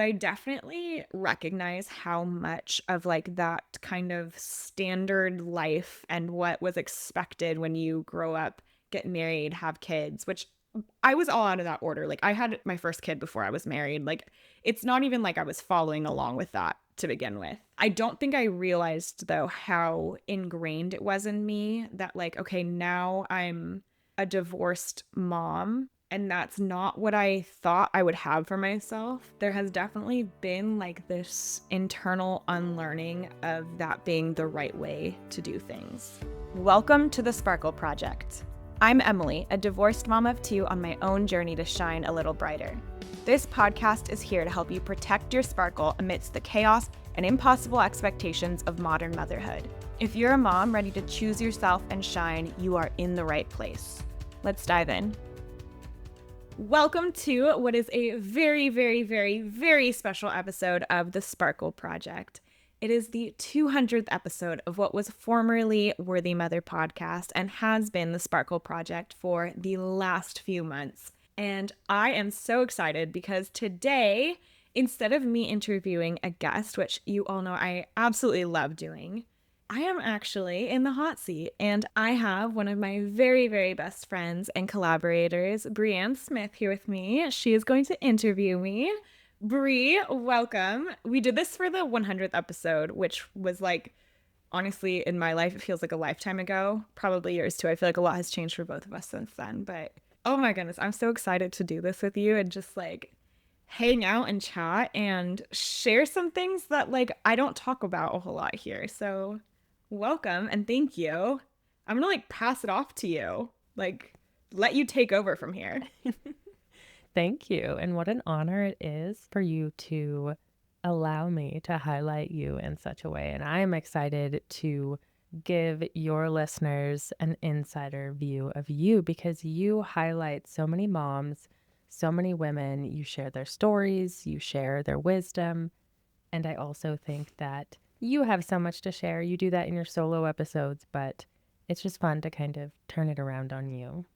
I definitely recognize how much of like that kind of standard life and what was expected when you grow up, get married, have kids, which I was all out of that order. Like I had my first kid before I was married. Like it's not even like I was following along with that to begin with. I don't think I realized though how ingrained it was in me that like, okay, now I'm a divorced mom and that's not what I thought I would have for myself. There has definitely been like this internal unlearning of that being the right way to do things. Welcome to the Sparkle Project. I'm Emily, a divorced mom of two on my own journey to shine a little brighter. This podcast is here to help you protect your sparkle amidst the chaos and impossible expectations of modern motherhood. If you're a mom ready to choose yourself and shine, you are in the right place. Let's dive in. Welcome to what is a very, very, very, very special episode of the Sparkle Project. It is the 200th episode of what was formerly Worthy Mother podcast and has been the Sparkle Project for the last few months. And I am so excited because today, instead of me interviewing a guest, which you all know I absolutely love doing, I am actually in the hot seat, and I have one of my very, very best friends and collaborators, Breanne Smith, here with me. She is going to interview me. Bree, welcome. We did this for the 100th episode, which was like, honestly, in my life, it feels like a lifetime ago. Probably yours too. I feel like a lot has changed for both of us since then. But oh my goodness, I'm so excited to do this with you and just like hang out and chat and share some things that like I don't talk about a whole lot here. So welcome and thank you. I'm gonna like pass it off to you. Like let you take over from here. Thank you. And what an honor it is for you to allow me to highlight you in such a way. And I am excited to give your listeners an insider view of you because you highlight so many moms, so many women. You share their stories, you share their wisdom. And I also think that you have so much to share. You do that in your solo episodes, but it's just fun to kind of turn it around on you.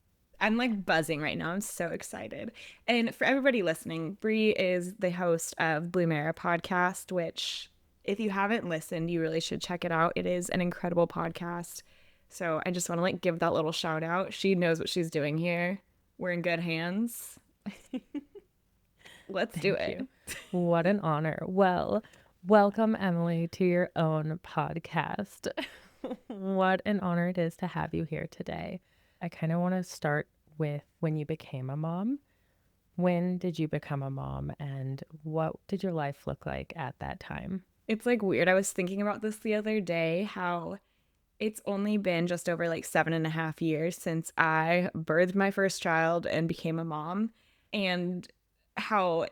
I'm like buzzing right now. I'm so excited. And for everybody listening, Bree is the host of Blue Mara podcast, which if you haven't listened, you really should check it out. It is an incredible podcast. So I just want to like give that little shout out. She knows what she's doing here. We're in good hands. Let's do Thank it. you. What an honor. Well, welcome, Emily, to your own podcast. What an honor it is to have you here today. I kind of want to start with when you became a mom. When did you become a mom, and what did your life look like at that time? It's like weird. I was thinking about this the other day, how it's only been just over like 7.5 years since I birthed my first child and became a mom. And how,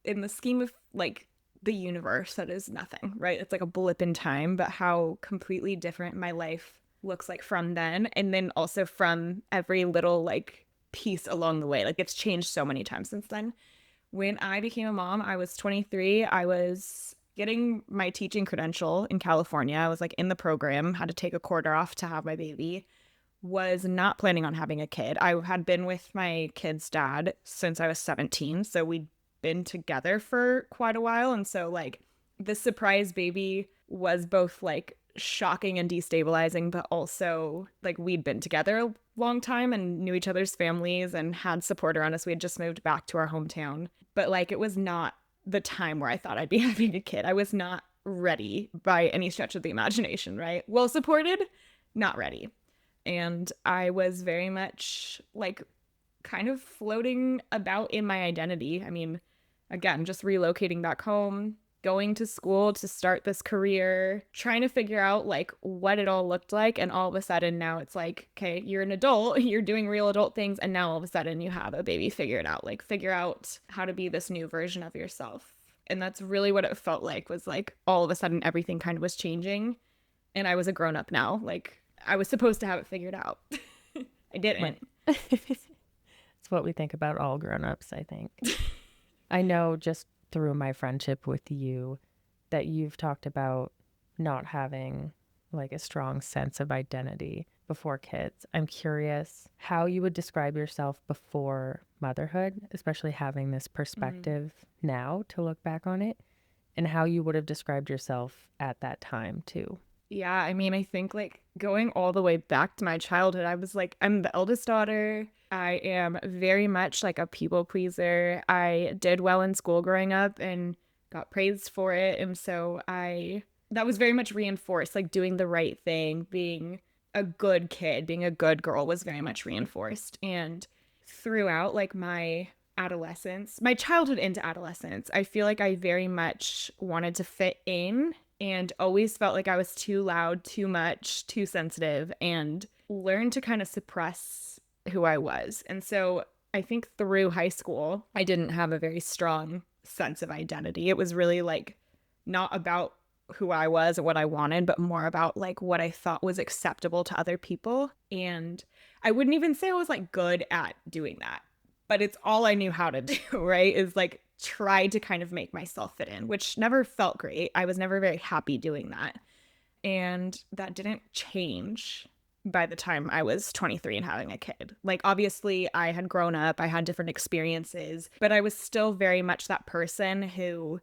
in the scheme of like the universe, that is nothing, right? It's like a blip in time, but how completely different my life looks like from then. And then also from every little like piece along the way. Like it's changed so many times since then. When I became a mom, I was 23. I was getting my teaching credential in California. I was like in the program, had to take a quarter off to have my baby. Was not planning on having a kid. I had been with my kid's dad since I was 17. So we'd been together for quite a while. And so, like, the surprise baby was both like shocking and destabilizing, but also like we'd been together a long time and knew each other's families and had support around us. We had just moved back to our hometown, but like it was not the time where I thought I'd be having a kid. I was not ready by any stretch of the imagination, right? Well supported, not ready. And I was very much like kind of floating about in my identity. I mean, again, just relocating back home, going to school to start this career, trying to figure out like what it all looked like. And all of a sudden now it's like, okay, you're an adult, you're doing real adult things. And now all of a sudden you have a baby, figure it out, like figure out how to be this new version of yourself. And that's really what it felt like, was like all of a sudden everything kind of was changing. And I was a grown up now. Like I was supposed to have it figured out. I didn't. Right. It's what we think about all grown-ups, I think. I know just through my friendship with you that you've talked about not having like a strong sense of identity before kids. I'm curious how you would describe yourself before motherhood, especially having this Mm. perspective now to look back on it, and how you would have described yourself at that time too. Yeah, I mean, I think like going all the way back to my childhood, I was like, I'm the eldest daughter. I am very much like a people pleaser. I did well in school growing up and got praised for it. And so that was very much reinforced, like doing the right thing, being a good kid, being a good girl was very much reinforced. And throughout like my adolescence, my childhood into adolescence, I feel like I very much wanted to fit in and always felt like I was too loud, too much, too sensitive, and learned to kind of suppress who I was. And so I think through high school, I didn't have a very strong sense of identity. It was really like not about who I was or what I wanted, but more about like what I thought was acceptable to other people. And I wouldn't even say I was like good at doing that, but it's all I knew how to do, right? Is like try to kind of make myself fit in, which never felt great. I was never very happy doing that. And that didn't change by the time I was 23 and having a kid. Like, obviously, I had grown up, I had different experiences, but I was still very much that person who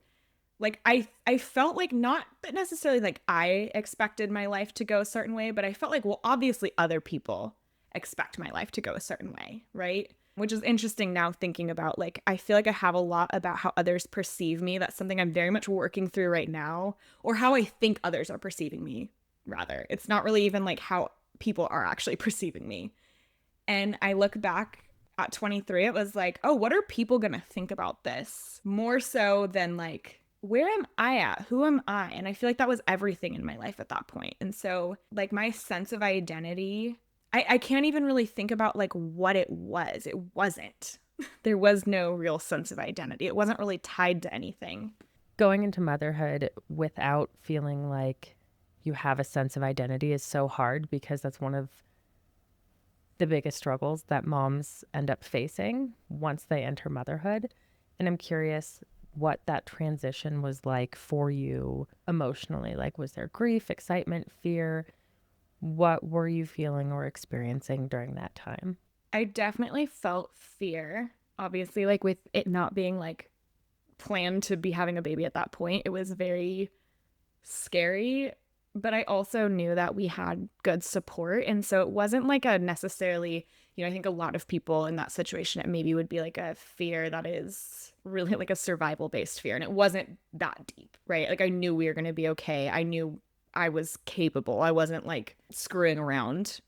like I felt like not that necessarily like I expected my life to go a certain way, but I felt like well obviously other people expect my life to go a certain way, right? Which is interesting now thinking about like I feel like I have a lot about how others perceive me. That's something I'm very much working through right now, or how I think others are perceiving me rather. It's not really even like how people are actually perceiving me. And I look back at 23, it was like, oh, what are people going to think about this? More so than like, where am I at? Who am I? And I feel like that was everything in my life at that point. And so, like, my sense of identity, I can't even really think about like what it was. It wasn't. There was no real sense of identity. It wasn't really tied to anything. Going into motherhood without feeling like you have a sense of identity is so hard because that's one of the biggest struggles that moms end up facing once they enter motherhood. And I'm curious what that transition was like for you emotionally. Like, was there grief, excitement, fear? What were you feeling or experiencing during that time? I definitely felt fear. Obviously, like with it not being like planned to be having a baby at that point, it was very scary, but I also knew that we had good support. And so it wasn't like a necessarily, I think a lot of people in that situation, it maybe would be like a fear that is really like a survival based fear. And it wasn't that deep, right? Like I knew we were going to be okay. I knew I was capable. I wasn't like screwing around.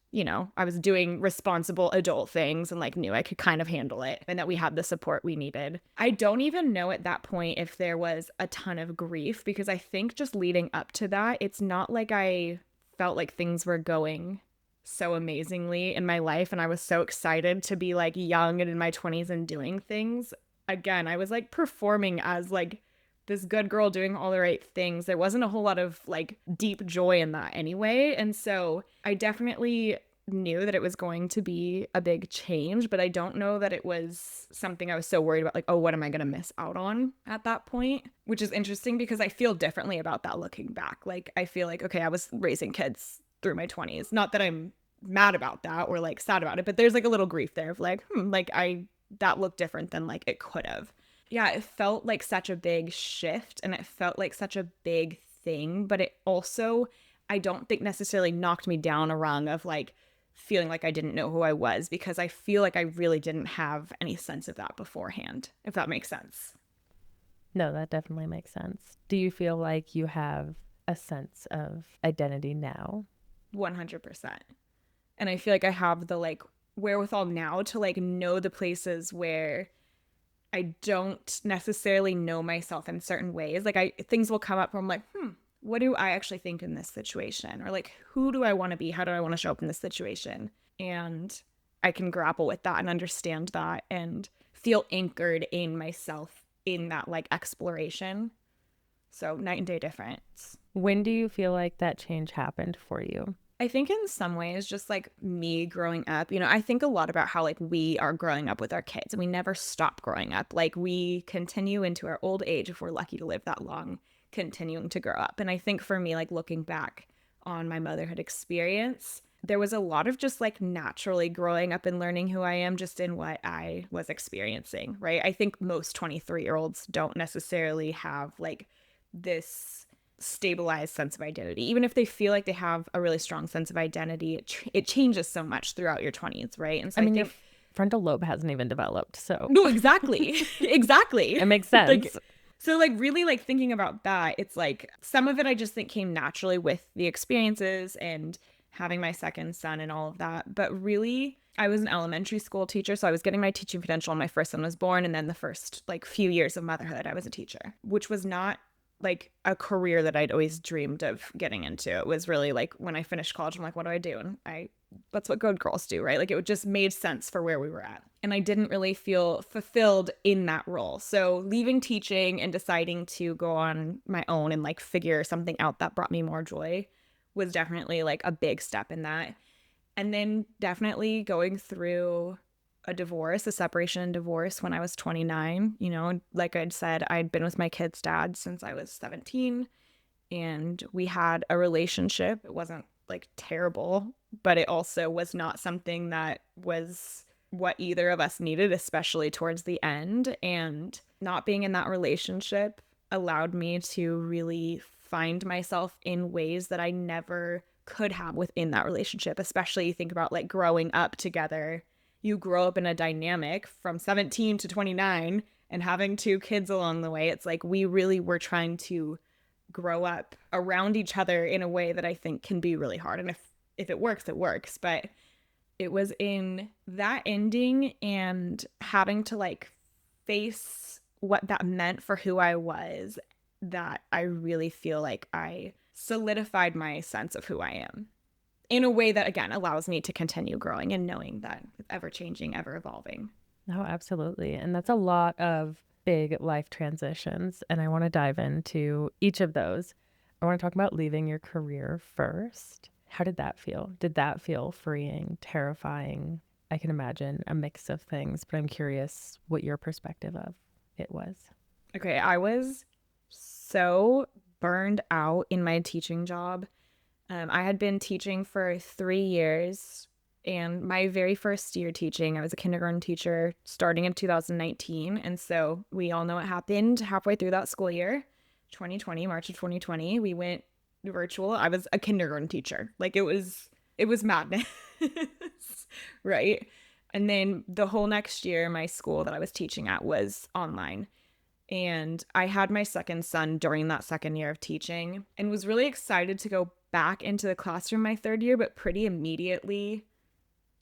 I was doing responsible adult things and like knew I could kind of handle it and that we had the support we needed. I don't even know at that point if there was a ton of grief because I think just leading up to that, it's not like I felt like things were going so amazingly in my life and I was so excited to be like young and in my 20s and doing things. Again, I was like performing as like this good girl doing all the right things. There wasn't a whole lot of like deep joy in that anyway. And so I definitely knew that it was going to be a big change, but I don't know that it was something I was so worried about, like, oh, what am I going to miss out on at that point? Which is interesting because I feel differently about that looking back. Like, I feel like, okay, I was raising kids through my 20s. Not that I'm mad about that or like sad about it, but there's like a little grief there of like, that looked different than like it could have. Yeah, it felt like such a big shift and it felt like such a big thing, but it also, I don't think necessarily knocked me down a rung of like feeling like I didn't know who I was because I feel like I really didn't have any sense of that beforehand, if that makes sense. No, that definitely makes sense. Do you feel like you have a sense of identity now? 100%. And I feel like I have the like wherewithal now to like know the places where I don't necessarily know myself in certain ways. Like things will come up where I'm like, what do I actually think in this situation? Or like, who do I want to be? How do I want to show up in this situation? And I can grapple with that and understand that and feel anchored in myself in that like exploration. So night and day difference. When do you feel like that change happened for you? I think in some ways, just like me growing up, I think a lot about how like we are growing up with our kids and we never stop growing up. Like we continue into our old age if we're lucky to live that long, continuing to grow up. And I think for me, like looking back on my motherhood experience, there was a lot of just like naturally growing up and learning who I am just in what I was experiencing, right? I think most 23-year-olds don't necessarily have like this stabilized sense of identity. Even if they feel like they have a really strong sense of identity, it changes so much throughout your 20s, right? And I so I mean, your think, frontal lobe hasn't even developed, so no, exactly. Exactly. it makes Like, sense. so like really like thinking about that, it's like some of it I just think came naturally with the experiences and having my second son and all of that. But really, I was an elementary school teacher, so I was getting my teaching credential when my first son was born, and then the first like few years of motherhood, I was a teacher, which was not like a career that I'd always dreamed of getting into. It was really like when I finished college, I'm like, what do I do? And that's what good girls do, right? Like it just made sense for where we were at. And I didn't really feel fulfilled in that role. So leaving teaching and deciding to go on my own and like figure something out that brought me more joy was definitely like a big step in that. And then definitely going through a divorce, a separation and divorce when I was 29. You know, like I'd said, I'd been with my kid's dad since I was 17, and we had a relationship. It wasn't like terrible, but it also was not something that was what either of us needed, especially towards the end. And not being in that relationship allowed me to really find myself in ways that I never could have within that relationship. Especially you think about like growing up together. You grow up in a dynamic from 17 to 29 and having two kids along the way. It's like we really were trying to grow up around each other in a way that I think can be really hard. And if it works, it works. But it was in that ending and having to like face what that meant for who I was that I really feel like I solidified my sense of who I am in a way that, again, allows me to continue growing and knowing that it's ever changing, ever evolving. Oh, absolutely. And that's a lot of big life transitions. And I want to dive into each of those. I want to talk about leaving your career first. How did that feel? Did that feel freeing, terrifying? I can imagine a mix of things, but I'm curious what your perspective of it was. Okay, I was so burned out in my teaching job. I had been teaching for 3 years, and my very first year teaching, I was a kindergarten teacher starting in 2019. And so we all know what happened halfway through that school year, 2020, March of 2020. We went virtual. I was a kindergarten teacher. Like it was madness, right? And then the whole next year, my school that I was teaching at was online. And I had my second son during that second year of teaching and was really excited to go back into the classroom my third year, but pretty immediately,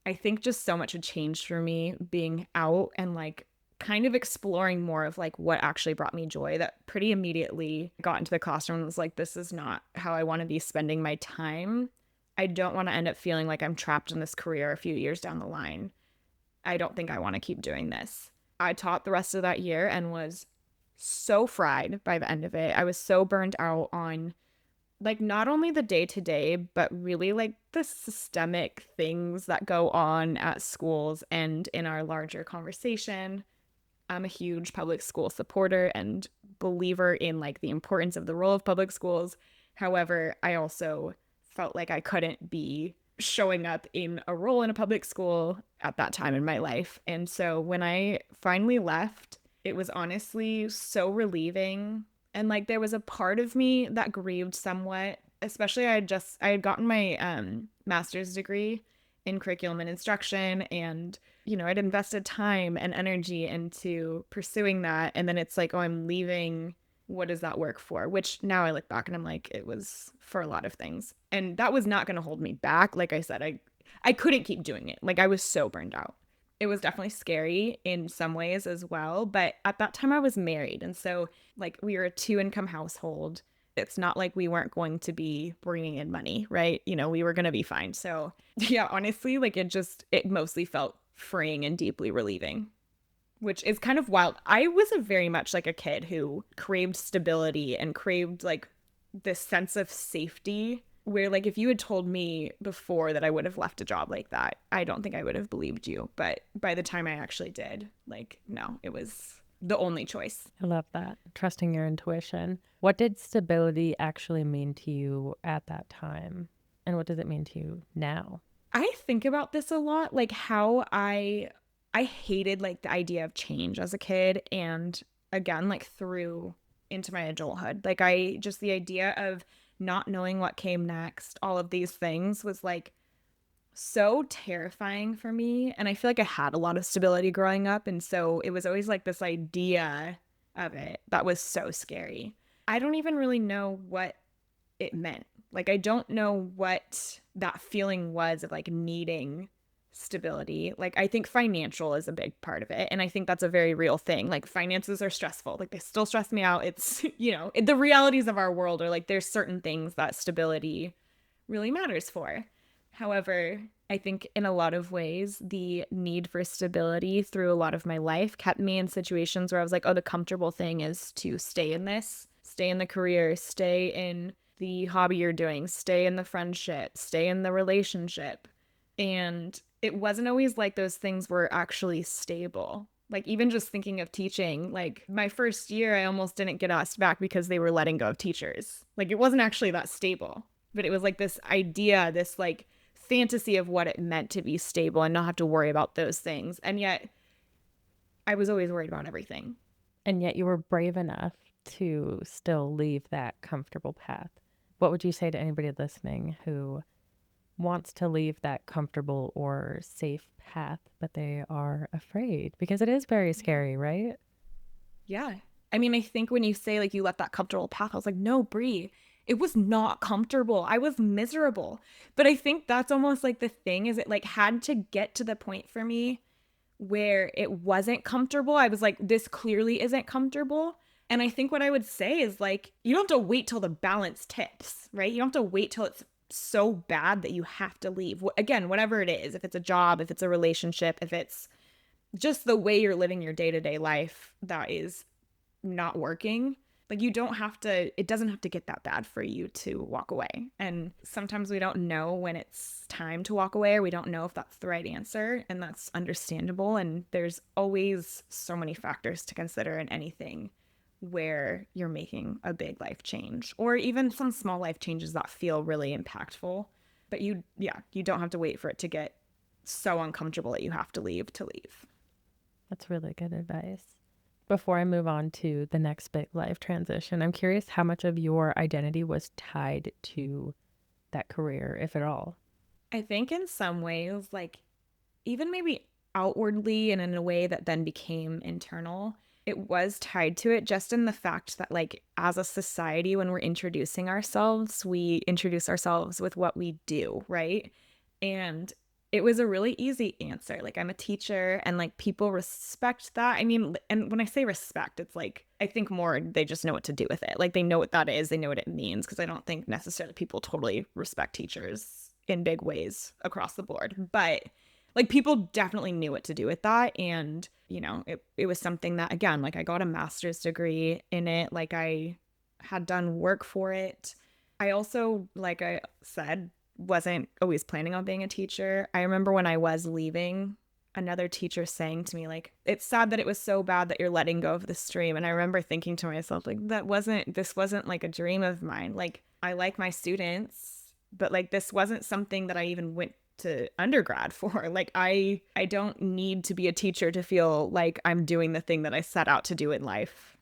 I think just so much had changed for me being out and like kind of exploring more of like what actually brought me joy that pretty immediately got into the classroom and was like, this is not how I want to be spending my time. I don't want to end up feeling like I'm trapped in this career a few years down the line. I don't think I want to keep doing this. I taught the rest of that year and was so fried by the end of it. I was so burned out on like not only the day to day, but really like the systemic things that go on at schools and in our larger conversation. I'm a huge public school supporter and believer in like the importance of the role of public schools. However, I also felt like I couldn't be showing up in a role in a public school at that time in my life. And so when I finally left, it was honestly so relieving. And like there was a part of me that grieved somewhat, especially I had gotten my master's degree in curriculum and instruction, and I'd invested time and energy into pursuing that, and then it's like, oh, I'm leaving. What does that work for? Which now I look back and I'm like, it was for a lot of things. And that was not going to hold me back. Like I said, I couldn't keep doing it. Like I was so burned out. It was definitely scary in some ways as well, but at that time I was married, and so like we were a two-income household. It's not like we weren't going to be bringing in money, right? We were going to be fine. So, yeah, honestly, like it mostly felt freeing and deeply relieving, which is kind of wild. I was a very much like a kid who craved stability and craved like this sense of safety where like if you had told me before that I would have left a job like that, I don't think I would have believed you. But by the time I actually did, like no, it was the only choice. I love that. Trusting your intuition. What did stability actually mean to you at that time? And what does it mean to you now? I think about this a lot, like how I hated like the idea of change as a kid and again like through into my adulthood. Like I just the idea of not knowing what came next, all of these things was like so terrifying for me. And I feel like I had a lot of stability growing up. And so it was always like this idea of it that was so scary. I don't even really know what it meant. Like, I don't know what that feeling was of like needing stability. Like, I think financial is a big part of it. And I think that's a very real thing. Like, finances are stressful. Like, they still stress me out. It's, the realities of our world are like there's certain things that stability really matters for. However, I think in a lot of ways, the need for stability through a lot of my life kept me in situations where I was like, oh, the comfortable thing is to stay in this, stay in the career, stay in the hobby you're doing, stay in the friendship, stay in the relationship. And it wasn't always like those things were actually stable. Like, even just thinking of teaching, like my first year, I almost didn't get asked back because they were letting go of teachers. Like, it wasn't actually that stable, but it was like this idea, this like fantasy of what it meant to be stable and not have to worry about those things. And yet, I was always worried about everything. And yet you were brave enough to still leave that comfortable path. What would you say to anybody listening who wants to leave that comfortable or safe path, but they are afraid? Because it is very Yeah. scary, right? Yeah. I mean, I think when you say like you left that comfortable path, I was like, no, Brie, it was not comfortable. I was miserable. But I think that's almost like the thing is it like had to get to the point for me where it wasn't comfortable. I was like, this clearly isn't comfortable. And I think what I would say is like, you don't have to wait till the balance tips, right? You don't have to wait till it's so bad that you have to leave. Again, whatever it is, if it's a job, if it's a relationship, if it's just the way you're living your day to day life that is not working. Like, you don't have to, it doesn't have to get that bad for you to walk away. And sometimes we don't know when it's time to walk away, or we don't know if that's the right answer. And that's understandable. And there's always so many factors to consider in anything where you're making a big life change, or even some small life changes that feel really impactful. But you don't have to wait for it to get so uncomfortable that you have to leave to leave. That's really good advice. Before I move on to the next big life transition, I'm curious how much of your identity was tied to that career, if at all. I think in some ways, like even maybe outwardly and in a way that then became internal, it was tied to it just in the fact that, like, as a society, when we're introducing ourselves, we introduce ourselves with what we do, right? And it was a really easy answer. Like, I'm a teacher, and like people respect that. I mean, and when I say respect, it's like, I think more they just know what to do with it. Like, they know what that is, they know what it means, because I don't think necessarily people totally respect teachers in big ways across the board. But like people definitely knew what to do with that. And, it was something that, again, like I got a master's degree in it. Like I had done work for it. I also, like I said, wasn't always planning on being a teacher. I remember when I was leaving, another teacher saying to me, like, it's sad that it was so bad that you're letting go of the stream. And I remember thinking to myself, like, this wasn't like a dream of mine. Like, I like my students, but like this wasn't something that I even went to undergrad for. Like, I don't need to be a teacher to feel like I'm doing the thing that I set out to do in life.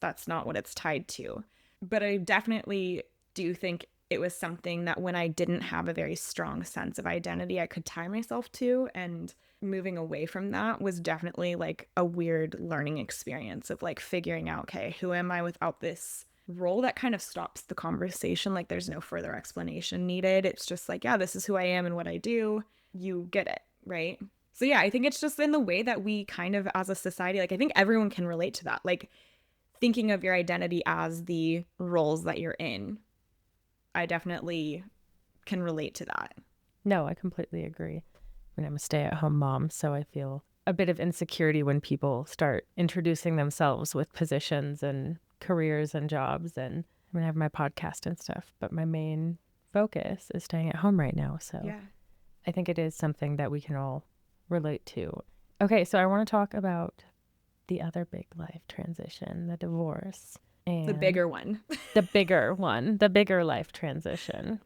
That's not what it's tied to. But I definitely do think it was something that when I didn't have a very strong sense of identity, I could tie myself to. And moving away from that was definitely like a weird learning experience of like figuring out, okay, who am I without this role? That kind of stops the conversation. Like, there's no further explanation needed. It's just like, yeah, this is who I am and what I do. You get it, right? So yeah, I think it's just in the way that we kind of, as a society, like I think everyone can relate to that. Like, thinking of your identity as the roles that you're in, I definitely can relate to that. No, I completely agree. I mean, I'm a stay at home mom, so I feel a bit of insecurity when people start introducing themselves with positions and careers and jobs. And I mean, I have my podcast and stuff, but my main focus is staying at home right now. So Yeah. I think it is something that we can all relate to. Okay, so I want to talk about the other big life transition, the divorce, The and bigger one. the bigger one, the bigger life transition.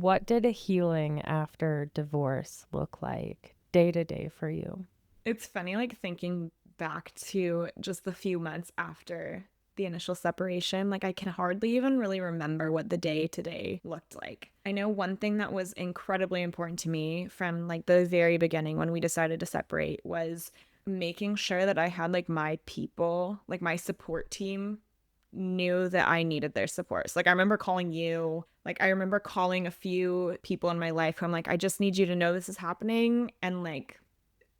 What did a healing after divorce look like day to day for you? It's funny, like thinking back to just the few months after the initial separation, like I can hardly even really remember what the day to day looked like. I know one thing that was incredibly important to me from like the very beginning when we decided to separate was making sure that I had like my people, like my support team knew that I needed their support. So, like, I remember calling you, like, I remember calling a few people in my life who I'm like, I just need you to know this is happening. And like,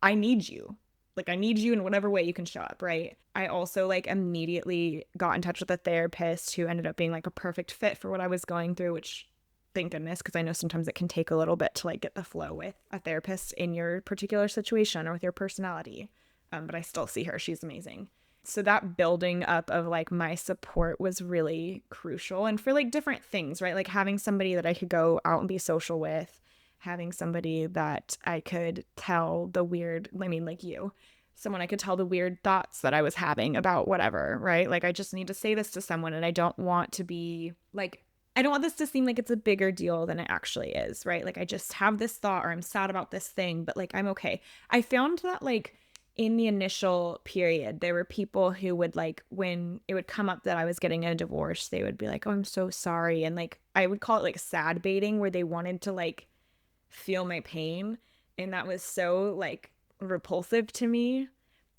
I need you. Like, I need you in whatever way you can show up, right? I also like immediately got in touch with a therapist who ended up being like a perfect fit for what I was going through, which thank goodness, because I know sometimes it can take a little bit to like get the flow with a therapist in your particular situation or with your personality. But I still see her. She's amazing. So that building up of like my support was really crucial and for like different things, right? Like having somebody that I could go out and be social with, having somebody that I could tell the weird, I mean, like you, someone I could tell the weird thoughts that I was having about whatever, right? Like, I just need to say this to someone, and I don't want to be like, I don't want this to seem like it's a bigger deal than it actually is, right? Like, I just have this thought or I'm sad about this thing, but like, I'm okay. I found that, like, in the initial period, there were people who would like, when it would come up that I was getting a divorce, they would be like, oh, I'm so sorry. And like, I would call it like sad baiting, where they wanted to like feel my pain. And that was so like repulsive to me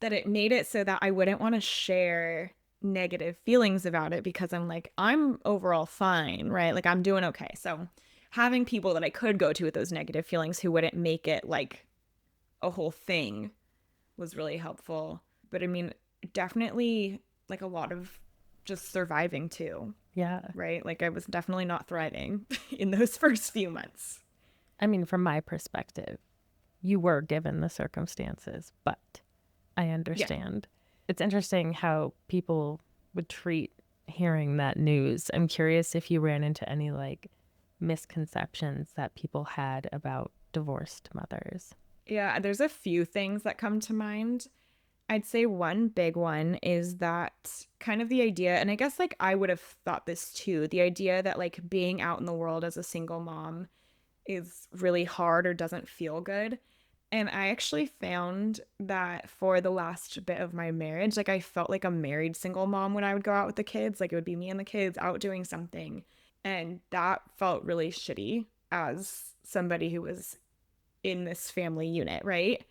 that it made it so that I wouldn't want to share negative feelings about it because I'm like, I'm overall fine, right? Like, I'm doing okay. So having people that I could go to with those negative feelings who wouldn't make it like a whole thing was really helpful. But I mean, definitely like a lot of just surviving too, Yeah. right? Like, I was definitely not thriving in those first few months. I mean, from my perspective, you were given the circumstances, but I Yeah. understand. It's interesting how people would treat hearing that news. I'm curious if you ran into any like misconceptions that people had about divorced mothers. Yeah, there's a few things that come to mind. I'd say one big one is that kind of the idea, and I guess like I would have thought this too, the idea that like being out in the world as a single mom is really hard or doesn't feel good. And I actually found that for the last bit of my marriage, like I felt like a married single mom when I would go out with the kids. Like, it would be me and the kids out doing something. And that felt really shitty as somebody who was in this family unit, right?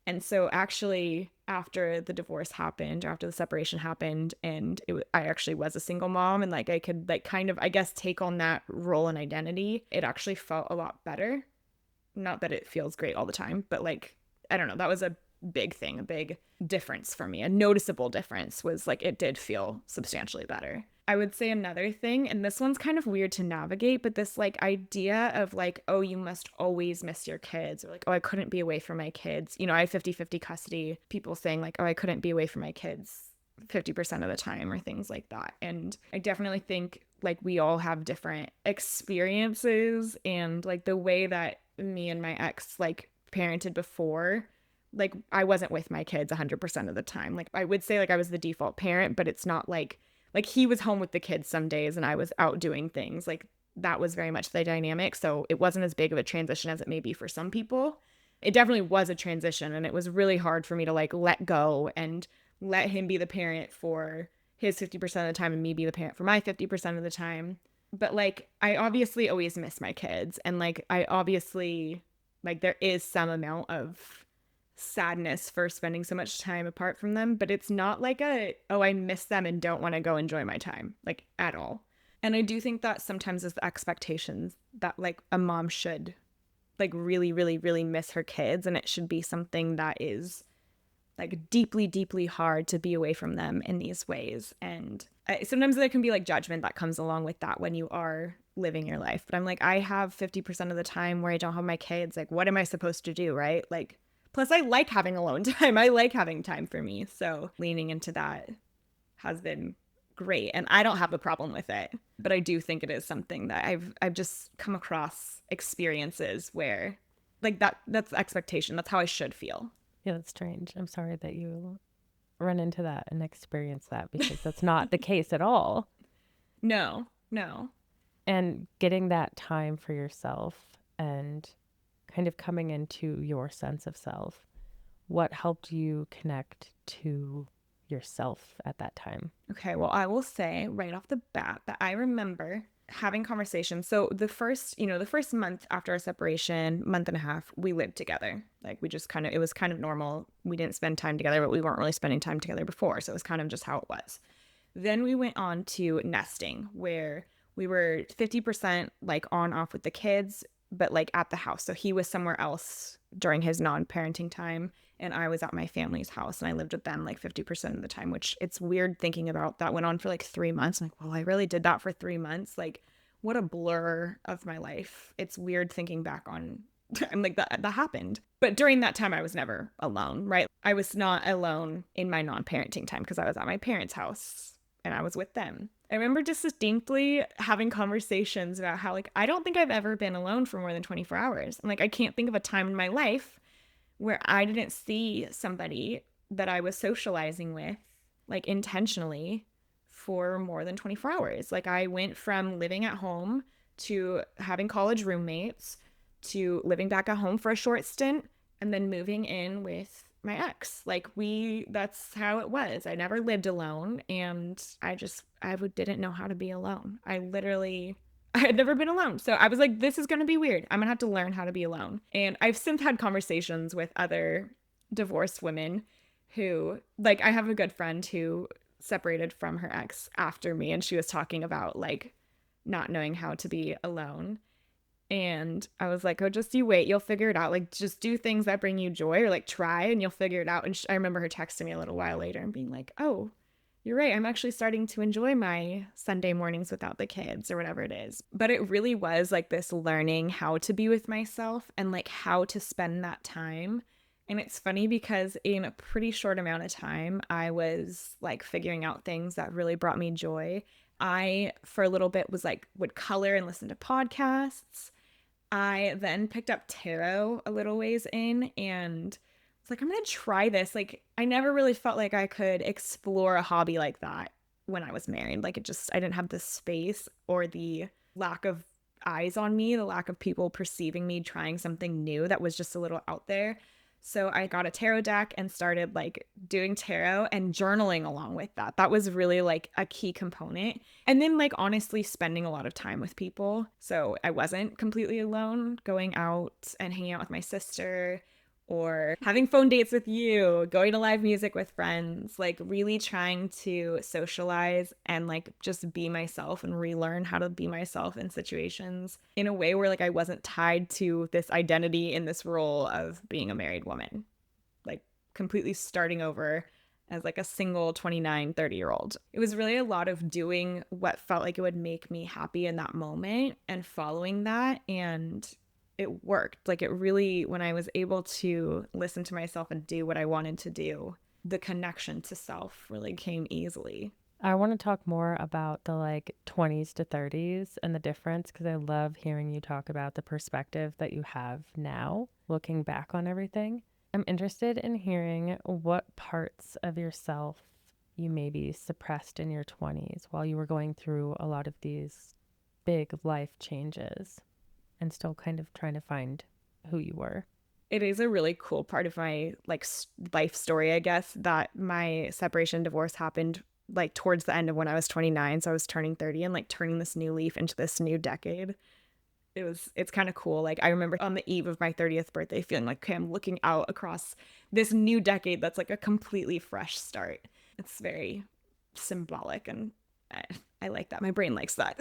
And so actually after the divorce happened, after the separation happened, and I actually was a single mom, and like I could like kind of, I guess, take on that role and identity, it actually felt a lot better. Not that it feels great all the time, but like, I don't know, that was a big thing, a big difference for me. A noticeable difference was like it did feel substantially better. I would say another thing, and this one's kind of weird to navigate, but this like idea of like, oh, you must always miss your kids, or like, oh, I couldn't be away from my kids. You know, I have 50-50 custody. People saying like, oh, I couldn't be away from my kids 50% of the time, or things like that. And I definitely think like we all have different experiences, and like the way that me and my ex like parented before, like I wasn't with my kids 100% of the time. Like, I would say like I was the default parent, but it's not like he was home with the kids some days and I was out doing things. Like, that was very much the dynamic. So it wasn't as big of a transition as it may be for some people. It definitely was a transition, and it was really hard for me to like let go and let him be the parent for his 50% of the time and me be the parent for my 50% of the time. But like, I obviously always miss my kids, and like I obviously, like, there is some amount of sadness for spending so much time apart from them, but it's not like a, oh, I miss them and don't want to go enjoy my time, like, at all. And I do think that sometimes is the expectations that like a mom should like really, really, really miss her kids, and it should be something that is like deeply, deeply hard to be away from them in these ways. And sometimes there can be like judgment that comes along with that when you are living your life. But I'm like, I have 50% of the time where I don't have my kids. Like, what am I supposed to do? Right. Like, plus, I like having alone time. I like having time for me. So leaning into that has been great. And I don't have a problem with it. But I do think it is something that I've just come across experiences where like that's the expectation. That's how I should feel. Yeah, that's strange. I'm sorry that you run into that and experience that because that's not the case at all. No, no. And getting that time for yourself and kind of coming into your sense of self, what helped you connect to yourself at that time? Okay, well, I will say right off the bat that I remember having conversations. So the first month after our separation, month and a half, we lived together. Like we just kind of, it was kind of normal. We didn't spend time together, but we weren't really spending time together before. So it was kind of just how it was. Then we went on to nesting, where we were 50% like on off with the kids, but like at the house. So he was somewhere else during his non parenting time, and I was at my family's house and I lived with them like 50% of the time, which it's weird thinking about. That went on for like 3 months. I'm like, well, I really did that for 3 months. Like, what a blur of my life. It's weird thinking back on. I'm like, that happened. But during that time, I was never alone, right? I was not alone in my non parenting time because I was at my parents' house and I was with them. I remember just distinctly having conversations about how, like, I don't think I've ever been alone for more than 24 hours. I'm like, I can't think of a time in my life where I didn't see somebody that I was socializing with, like, intentionally for more than 24 hours. Like, I went from living at home to having college roommates to living back at home for a short stint and then moving in with my ex. Like that's how it was. I never lived alone, and didn't know how to be alone. I had never been alone. So I was like, this is going to be weird. I'm going to have to learn how to be alone. And I've since had conversations with other divorced women who, like, I have a good friend who separated from her ex after me, and she was talking about like not knowing how to be alone. And I was like, oh, just you wait. You'll figure it out. Like, just do things that bring you joy, or like try and you'll figure it out. And I remember her texting me a little while later and being like, oh, you're right. I'm actually starting to enjoy my Sunday mornings without the kids or whatever it is. But it really was like this learning how to be with myself and like how to spend that time. And it's funny because in a pretty short amount of time, I was like figuring out things that really brought me joy. I, for a little bit, was like, would color and listen to podcasts. I then picked up tarot a little ways in and was like, I'm going to try this. Like, I never really felt like I could explore a hobby like that when I was married. Like, I didn't have the space or the lack of eyes on me, the lack of people perceiving me trying something new that was just a little out there. So I got a tarot deck and started like doing tarot and journaling along with that. That was really like a key component. And then, like, honestly, spending a lot of time with people. So I wasn't completely alone, going out and hanging out with my sister or having phone dates with you, going to live music with friends, like really trying to socialize and like just be myself and relearn how to be myself in situations in a way where like I wasn't tied to this identity in this role of being a married woman, like completely starting over as like a single 29, 30-year-old. It was really a lot of doing what felt like it would make me happy in that moment and following that. And it worked. Like it really, when I was able to listen to myself and do what I wanted to do, the connection to self really came easily. I want to talk more about the like 20s to 30s and the difference because I love hearing you talk about the perspective that you have now, looking back on everything. I'm interested in hearing what parts of yourself you maybe suppressed in your 20s while you were going through a lot of these big life changes and still kind of trying to find who you were. It is a really cool part of my like life story, I guess, that my separation and divorce happened like towards the end of when I was 29. So I was turning 30 and like turning this new leaf into this new decade. It's kind of cool. Like I remember on the eve of my 30th birthday feeling like, okay, I'm looking out across this new decade that's like a completely fresh start. It's very symbolic, and I, I like that. My brain likes that.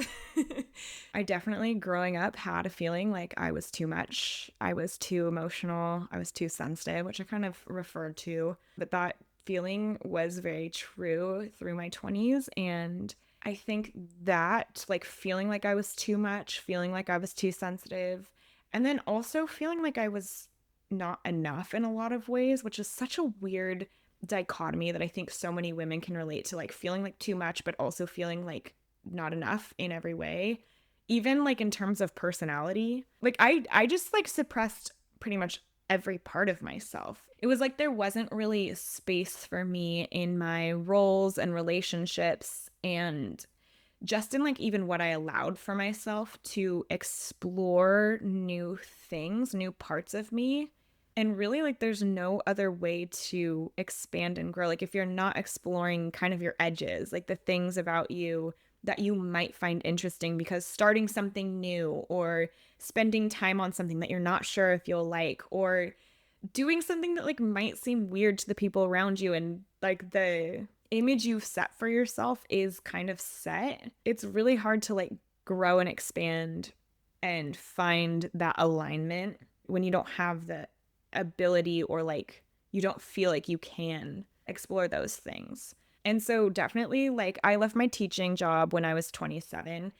I definitely, growing up, had a feeling like I was too much. I was too emotional. I was too sensitive, which I kind of referred to. But that feeling was very true through my 20s. And I think that, like, feeling like I was too much, feeling like I was too sensitive, and then also feeling like I was not enough in a lot of ways, which is such a weird dichotomy that I think so many women can relate to, like feeling like too much, but also feeling like not enough in every way. Even like in terms of personality. Like I just like suppressed pretty much every part of myself. It was like there wasn't really space for me in my roles and relationships and just in like even what I allowed for myself to explore new things, new parts of me. And really, like, there's no other way to expand and grow. Like, if you're not exploring kind of your edges, like the things about you that you might find interesting, because starting something new or spending time on something that you're not sure if you'll like, or doing something that like might seem weird to the people around you, and like the image you've set for yourself is kind of set, it's really hard to like grow and expand and find that alignment when you don't have the ability, or like you don't feel like you can explore those things. And so definitely like I left my teaching job when I was 27,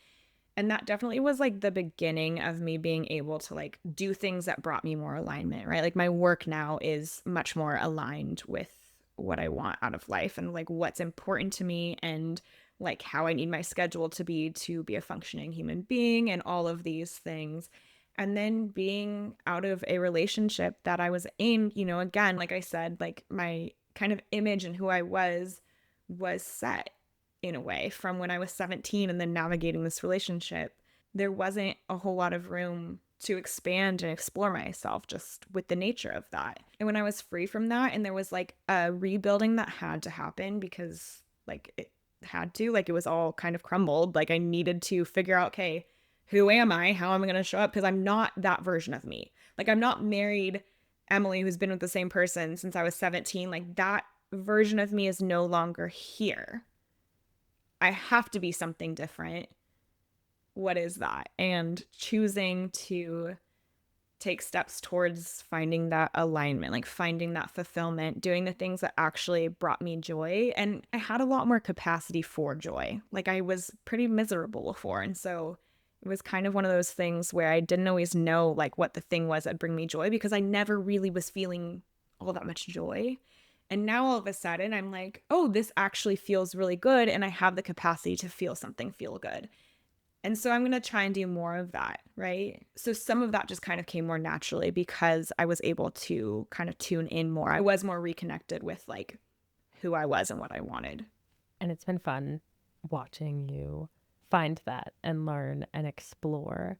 and that definitely was like the beginning of me being able to like do things that brought me more alignment, right? Like my work now is much more aligned with what I want out of life and like what's important to me, and like how I need my schedule to be a functioning human being and all of these things. And then being out of a relationship that I was in, again, like I said, like my kind of image and who I was set in a way from when I was 17, and then navigating this relationship, there wasn't a whole lot of room to expand and explore myself just with the nature of that. And when I was free from that, and there was like a rebuilding that had to happen because like it had to, like it was all kind of crumbled. Like I needed to figure out, okay, who am I? How am I going to show up? Because I'm not that version of me. Like I'm not married Emily who's been with the same person since I was 17. Like that version of me is no longer here. I have to be something different. What is that? And choosing to take steps towards finding that alignment, like finding that fulfillment, doing the things that actually brought me joy. And I had a lot more capacity for joy. Like I was pretty miserable before. And so it was kind of one of those things where I didn't always know like what the thing was that bring me joy, because I never really was feeling all that much joy. And now all of a sudden I'm like, oh, this actually feels really good. And I have the capacity to feel something feel good. And so I'm going to try and do more of that, right? So some of that just kind of came more naturally because I was able to kind of tune in more. I was more reconnected with like who I was and what I wanted. And it's been fun watching you find that and learn and explore.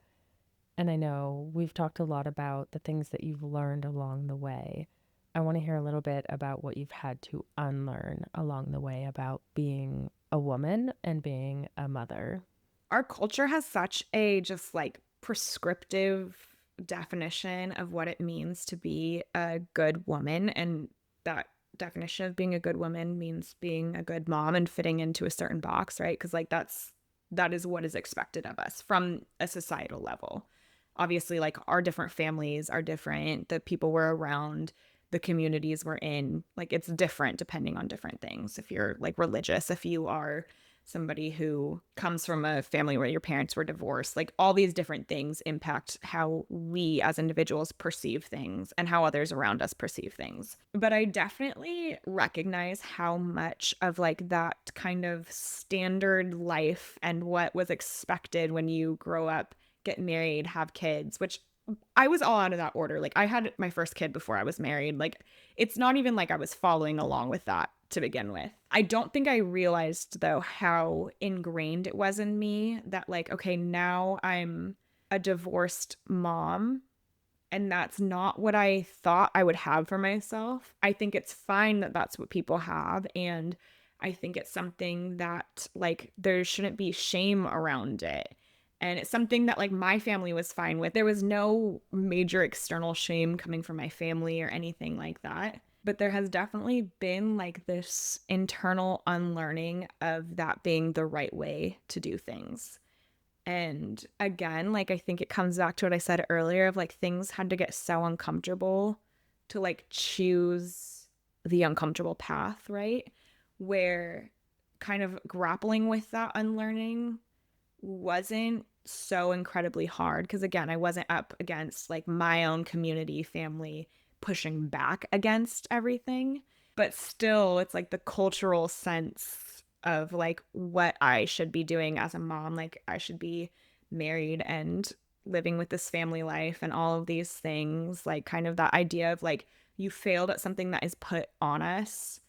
And I know we've talked a lot about the things that you've learned along the way. I want to hear a little bit about what you've had to unlearn along the way about being a woman and being a mother. Our culture has such a just like prescriptive definition of what it means to be a good woman. And that definition of being a good woman means being a good mom and fitting into a certain box, right? Because like that is what is expected of us from a societal level. Obviously, like our different families are different, the people we're around, the communities we're in, like it's different depending on different things. If you're like religious, if you are somebody who comes from a family where your parents were divorced, like all these different things impact how we as individuals perceive things and how others around us perceive things. But I definitely recognize how much of like that kind of standard life and what was expected when you grow up, get married, have kids, which I was all out of that order. Like I had my first kid before I was married. Like it's not even like I was following along with that to begin with. I don't think I realized though how ingrained it was in me that like, okay, now I'm a divorced mom, and that's not what I thought I would have for myself. I think it's fine that that's what people have, and I think it's something that like there shouldn't be shame around it. And it's something that like my family was fine with. There was no major external shame coming from my family or anything like that. But there has definitely been like this internal unlearning of that being the right way to do things. And again, like I think it comes back to what I said earlier of like things had to get so uncomfortable to like choose the uncomfortable path, right? Where kind of grappling with that unlearning wasn't so incredibly hard, because again, I wasn't up against like my own community, family pushing back against everything, but still it's like the cultural sense of like what I should be doing as a mom, like I should be married and living with this family life and all of these things, like kind of that idea of like you failed at something that is put on us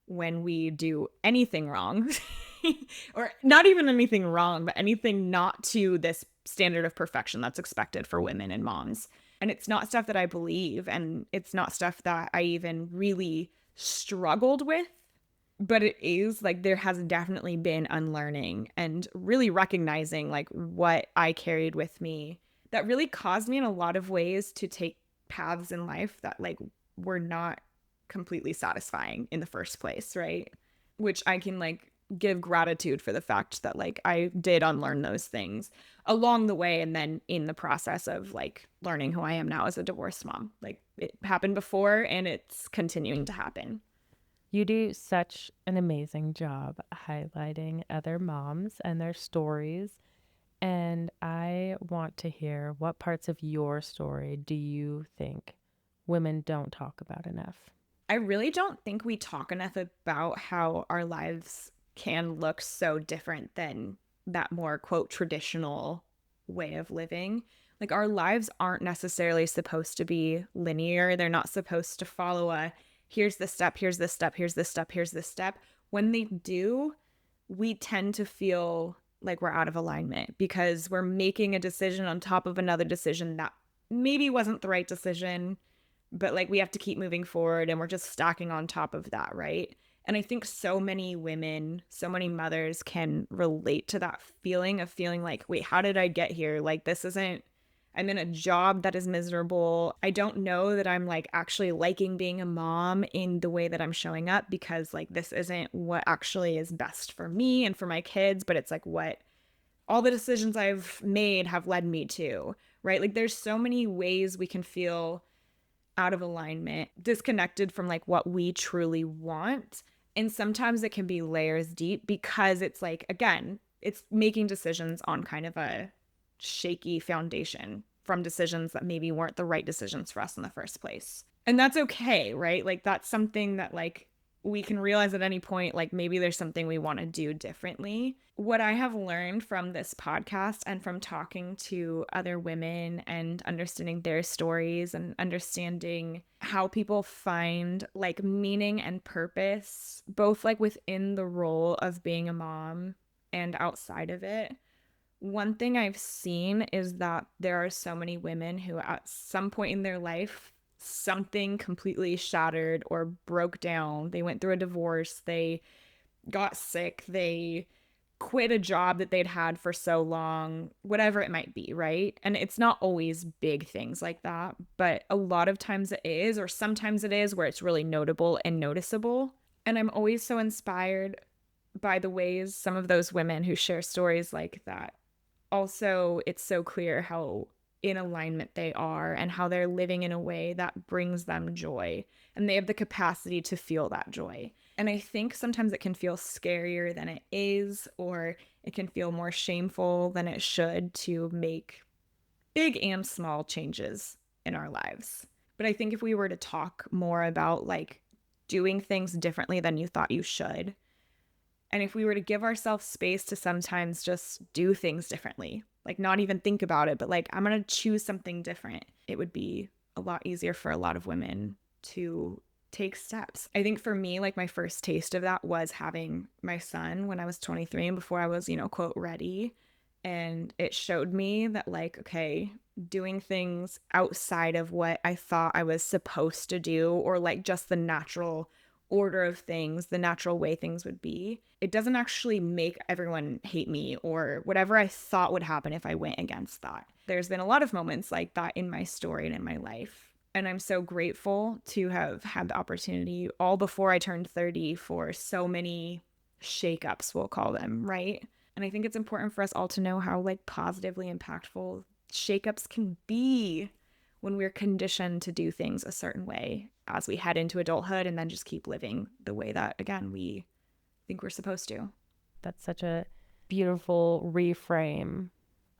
when we do anything wrong. or not even anything wrong, but anything not to this standard of perfection that's expected for women and moms. And it's not stuff that I believe, and it's not stuff that I even really struggled with, but it is like there has definitely been unlearning and really recognizing like what I carried with me that really caused me in a lot of ways to take paths in life that like were not completely satisfying in the first place, right? Which I can like give gratitude for the fact that like I did unlearn those things along the way, and then in the process of like learning who I am now as a divorced mom. Like it happened before and it's continuing to happen. You do such an amazing job highlighting other moms and their stories. And I want to hear, what parts of your story do you think women don't talk about enough? I really don't think we talk enough about how our lives can look so different than that more quote traditional way of living. Like our lives aren't necessarily supposed to be linear. They're not supposed to follow a here's the step, here's the step, here's the step, here's the step. When they do, we tend to feel like we're out of alignment because we're making a decision on top of another decision that maybe wasn't the right decision, but like we have to keep moving forward and we're just stacking on top of that, right? And I think so many women, so many mothers can relate to that feeling of feeling like, wait, how did I get here? Like, this isn't, I'm in a job that is miserable. I don't know that I'm like actually liking being a mom in the way that I'm showing up because like this isn't what actually is best for me and for my kids, but it's like what all the decisions I've made have led me to, right? Like, there's so many ways we can feel out of alignment, disconnected from like what we truly want. And sometimes it can be layers deep because it's like, again, it's making decisions on kind of a shaky foundation from decisions that maybe weren't the right decisions for us in the first place. And that's okay, right? Like that's something that like we can realize at any point like maybe there's something we want to do differently. What I have learned from this podcast and from talking to other women and understanding their stories and understanding how people find like meaning and purpose both like within the role of being a mom and outside of it, one thing I've seen is that there are so many women who, at some point in their life, something completely shattered or broke down. They went through a divorce, they got sick, they quit a job that they'd had for so long, whatever it might be, right? And it's not always big things like that, but a lot of times it is, or sometimes it is, where it's really notable and noticeable. And I'm always so inspired by the ways some of those women who share stories like that also it's so clear how in alignment they are and how they're living in a way that brings them joy and they have the capacity to feel that joy. And I think sometimes it can feel scarier than it is, or it can feel more shameful than it should to make big and small changes in our lives. But I think if we were to talk more about like doing things differently than you thought you should, and if we were to give ourselves space to sometimes just do things differently, like not even think about it, but like, I'm going to choose something different, it would be a lot easier for a lot of women to take steps. I think for me, like my first taste of that was having my son when I was 23 and before I was, quote, ready. And it showed me that, like, okay, doing things outside of what I thought I was supposed to do, or like just the natural order of things, the natural way things would be, it doesn't actually make everyone hate me or whatever I thought would happen if I went against that. There's been a lot of moments like that in my story and in my life. And I'm so grateful to have had the opportunity all before I turned 30 for so many shakeups, we'll call them, right? And I think it's important for us all to know how like positively impactful shakeups can be when we're conditioned to do things a certain way as we head into adulthood and then just keep living the way that, again, we think we're supposed to. That's such a beautiful reframe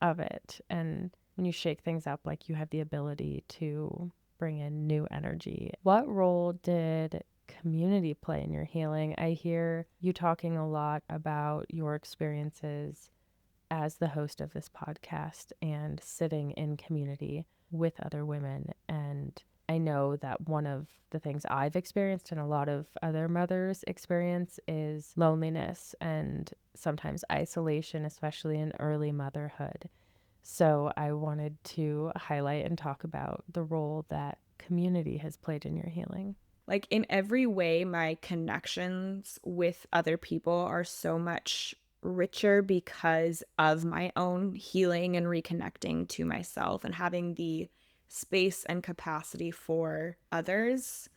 of it. And when you shake things up, like you have the ability to bring in new energy. What role did community play in your healing? I hear you talking a lot about your experiences as the host of this podcast and sitting in community with other women and I know that one of the things I've experienced and a lot of other mothers experience is loneliness and sometimes isolation, especially in early motherhood. So I wanted to highlight and talk about the role that community has played in your healing. Like in every way, my connections with other people are so much richer because of my own healing and reconnecting to myself and having the space and capacity for others.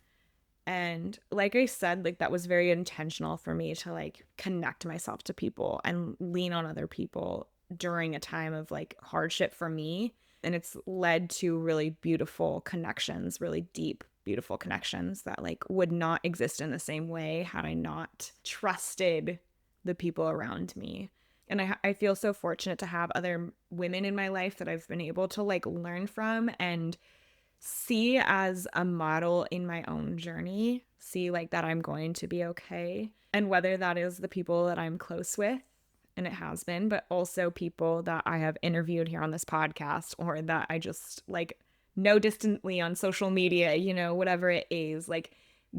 And like I said, like that was very intentional for me to like connect myself to people and lean on other people during a time of like hardship for me. And it's led to really beautiful connections, really deep, beautiful connections that like would not exist in the same way had I not trusted the people around me. And I feel so fortunate to have other women in my life that I've been able to like learn from and see as a model in my own journey, see like that I'm going to be okay. And whether that is the people that I'm close with, and it has been, but also people that I have interviewed here on this podcast or that I just like know distantly on social media, you know, whatever it is, like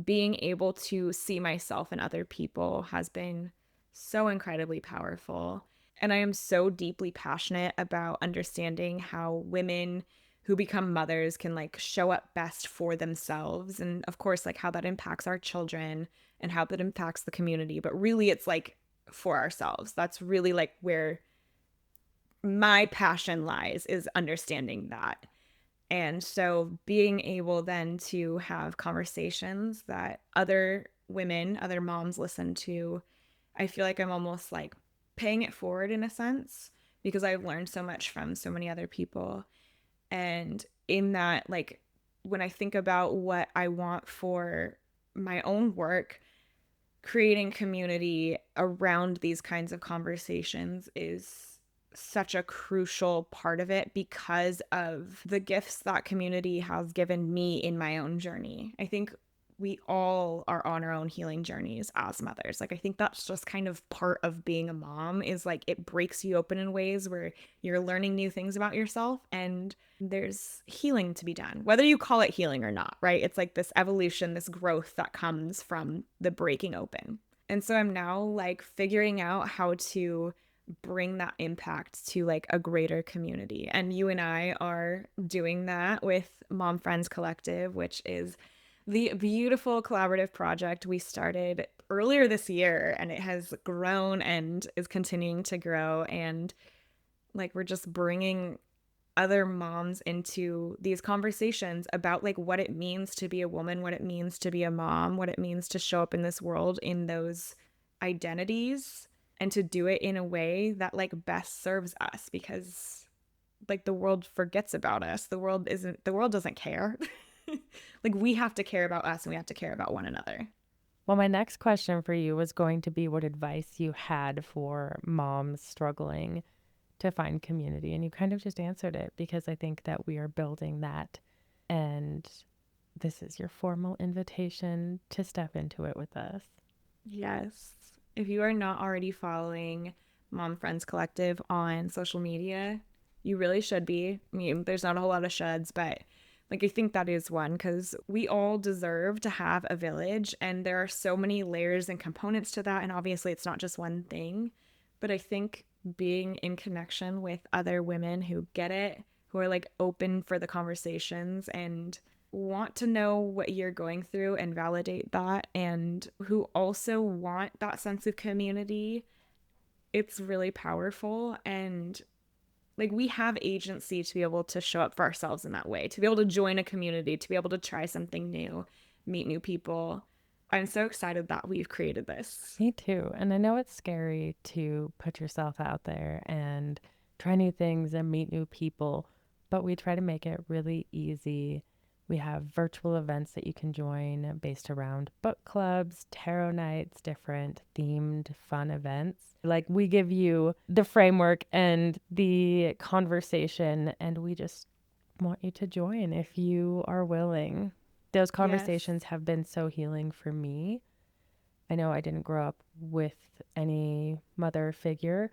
being able to see myself in other people has been so incredibly powerful. And I am so deeply passionate about understanding how women who become mothers can like show up best for themselves, and of course like how that impacts our children and how that impacts the community, but really it's like for ourselves. That's really like where my passion lies, is understanding that. And so being able then to have conversations that other women, other moms listen to, I feel like I'm almost like paying it forward in a sense because I've learned so much from so many other people. And in that, like, when I think about what I want for my own work, creating community around these kinds of conversations is such a crucial part of it because of the gifts that community has given me in my own journey. I think we all are on our own healing journeys as mothers. Like I think that's just kind of part of being a mom, is like it breaks you open in ways where you're learning new things about yourself and there's healing to be done. Whether you call it healing or not, right? It's like this evolution, this growth that comes from the breaking open. And so I'm now like figuring out how to bring that impact to like a greater community. And you and I are doing that with Mom Friends Collective, which is the beautiful collaborative project we started earlier this year, and it has grown and is continuing to grow. And like we're just bringing other moms into these conversations about like what it means to be a woman, what it means to be a mom, what it means to show up in this world in those identities, and to do it in a way that like best serves us, because like the world forgets about us. The world doesn't care. Like we have to care about us and we have to care about one another. Well, my next question for you was going to be what advice you had for moms struggling to find community. And you kind of just answered it because I think that we are building that. And this is your formal invitation to step into it with us. Yes. If you are not already following Mom Friends Collective on social media, you really should be. I mean, there's not a whole lot of shoulds, but like I think that is one, because we all deserve to have a village and there are so many layers and components to that. And obviously, it's not just one thing. But I think being in connection with other women who get it, who are like open for the conversations and want to know what you're going through and validate that, and who also want that sense of community, it's really powerful. And like we have agency to be able to show up for ourselves in that way, to be able to join a community, to be able to try something new, meet new people. I'm so excited that we've created this. Me too. And I know it's scary to put yourself out there and try new things and meet new people, but we try to make it really easy. We have virtual events that you can join based around book clubs, tarot nights, different themed fun events. Like we give you the framework and the conversation, and we just want you to join if you are willing. Those Yes. conversations have been so healing for me. I know I didn't grow up with any mother figure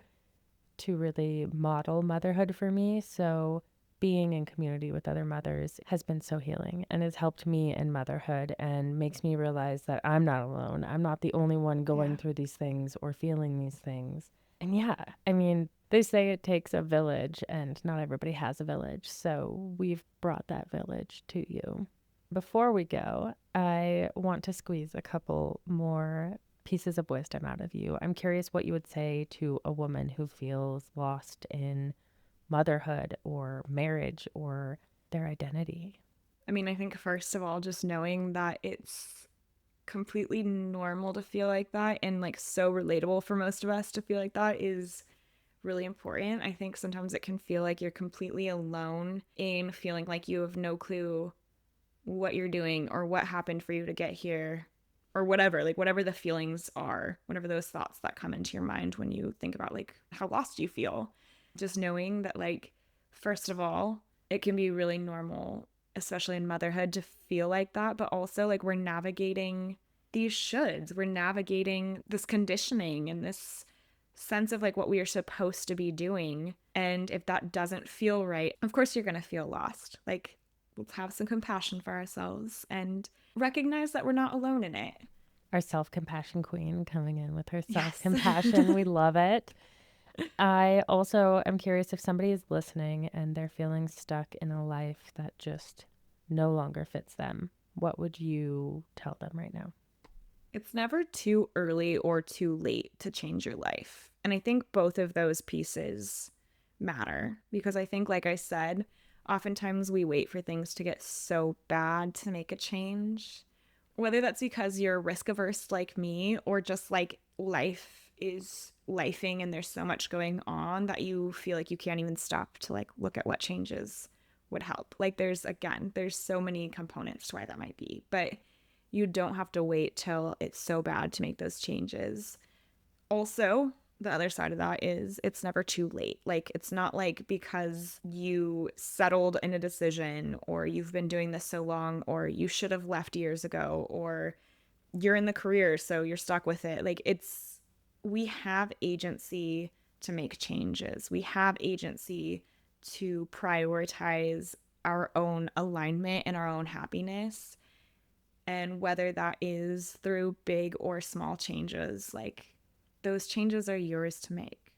to really model motherhood for me. So being in community with other mothers has been so healing and has helped me in motherhood and makes me realize that I'm not alone. I'm not the only one going Yeah. through these things or feeling these things. And yeah, I mean, they say it takes a village, and not everybody has a village. So we've brought that village to you. Before we go, I want to squeeze a couple more pieces of wisdom out of you. I'm curious what you would say to a woman who feels lost in motherhood or marriage or their identity. I mean, I think first of all, just knowing that it's completely normal to feel like that and like so relatable for most of us to feel like that is really important. I think sometimes it can feel like you're completely alone in feeling like you have no clue what you're doing or what happened for you to get here or whatever, like whatever the feelings are, whatever those thoughts that come into your mind when you think about like how lost you feel. Just knowing that, like, first of all, it can be really normal, especially in motherhood, to feel like that, but also like we're navigating these shoulds, we're navigating this conditioning and this sense of like what we are supposed to be doing. And if that doesn't feel right, of course you're going to feel lost. Like, let's have some compassion for ourselves and recognize that we're not alone in it. Our self compassion queen coming in with her self Yes. compassion. We love it. I also am curious if somebody is listening and they're feeling stuck in a life that just no longer fits them. What would you tell them right now? It's never too early or too late to change your life. And I think both of those pieces matter because I think, like I said, oftentimes we wait for things to get so bad to make a change. Whether that's because you're risk averse like me or just like life is lifing and there's so much going on that you feel like you can't even stop to like look at what changes would help. Like there's so many components to why that might be. But you don't have to wait till it's so bad to make those changes. Also, the other side of that is it's never too late. Like, it's not like because you settled in a decision or you've been doing this so long or you should have left years ago or you're in the career, so you're stuck with it. Like, we have agency to make changes, we have agency to prioritize our own alignment and our own happiness. And whether that is through big or small changes, like those changes are yours to make.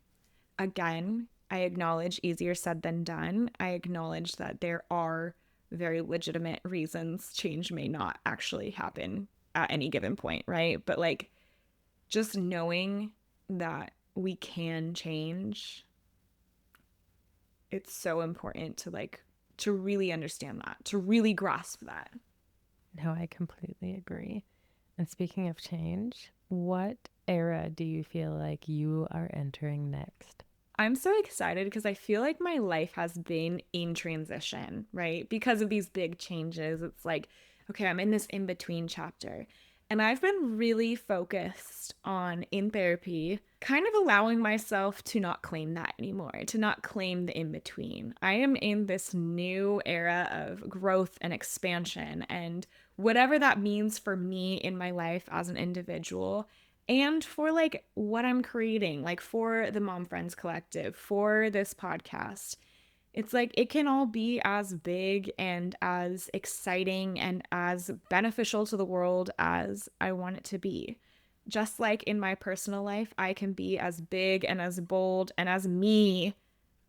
Again, I acknowledge easier said than done. I acknowledge that there are very legitimate reasons change may not actually happen at any given point, right? But like just knowing that we can change, it's so important to like to really understand that, to really grasp that. No, I completely agree. And speaking of change, what era do you feel like you are entering next? I'm so excited because I feel like my life has been in transition, right? Because of these big changes. It's like, okay, I'm in this in between chapter. And I've been really focused on in therapy, kind of allowing myself to not claim that anymore, to not claim the in between. I am in this new era of growth and expansion, and whatever that means for me in my life as an individual and for like what I'm creating, like for the Mom Friends Collective, for this podcast. It's like it can all be as big and as exciting and as beneficial to the world as I want it to be. Just like in my personal life, I can be as big and as bold and as me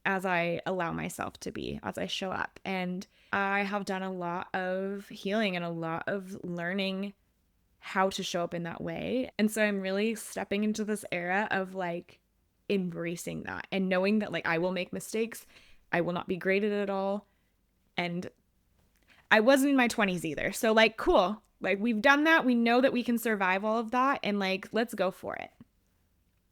as I allow myself to be, as I show up. And I have done a lot of healing and a lot of learning how to show up in that way. And so I'm really stepping into this era of like embracing that and knowing that like I will make mistakes. I will not be great at it all. And I wasn't in my 20s either. So like cool. Like we've done that. We know that we can survive all of that and like let's go for it.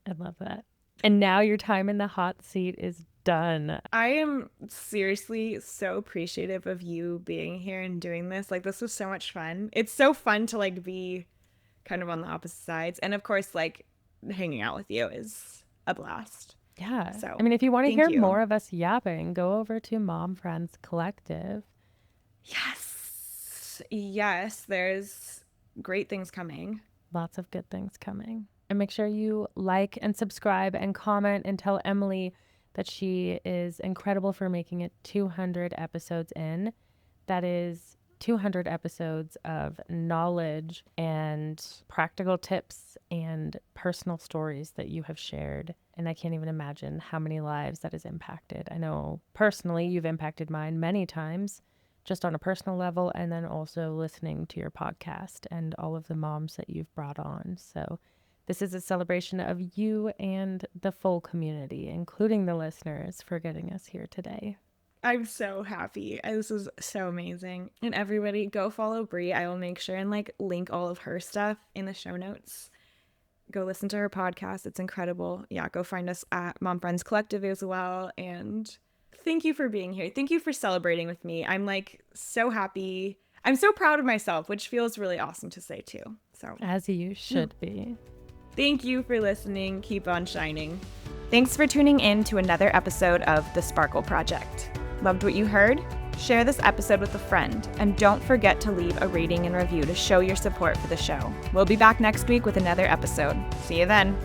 I love that. And now your time in the hot seat is done. I am seriously so appreciative of you being here and doing this. Like this was so much fun. It's so fun to like be kind of on the opposite sides. And of course, like hanging out with you is a blast. Yeah. I So mean, if you want to thank hear you. more of us yapping, go over to Mom Friends Collective. Yes. Yes. There's great things coming. Lots of good things coming. And make sure you like and subscribe and comment and tell Emily that she is incredible for making it 200 episodes in. That is 200 episodes of knowledge and practical tips and personal stories that you have shared. And I can't even imagine how many lives that has impacted. I know personally you've impacted mine many times, just on a personal level, and then also listening to your podcast and all of the moms that you've brought on. So this is a celebration of you and the full community, including the listeners, for getting us here today. I'm so happy. This is so amazing. And everybody go follow Brie. I will make sure and like link all of her stuff in the show notes. Go listen to her podcast. It's incredible. Yeah, go find us at Mom Friends Collective as well. And thank you for being here. Thank you for celebrating with me. I'm like so happy. I'm so proud of myself, which feels really awesome to say too. So, as you should be. Thank you for listening. Keep on shining. Thanks for tuning in to another episode of The Sparkle Project. Loved what you heard? Share this episode with a friend, and don't forget to leave a rating and review to show your support for the show. We'll be back next week with another episode. See you then.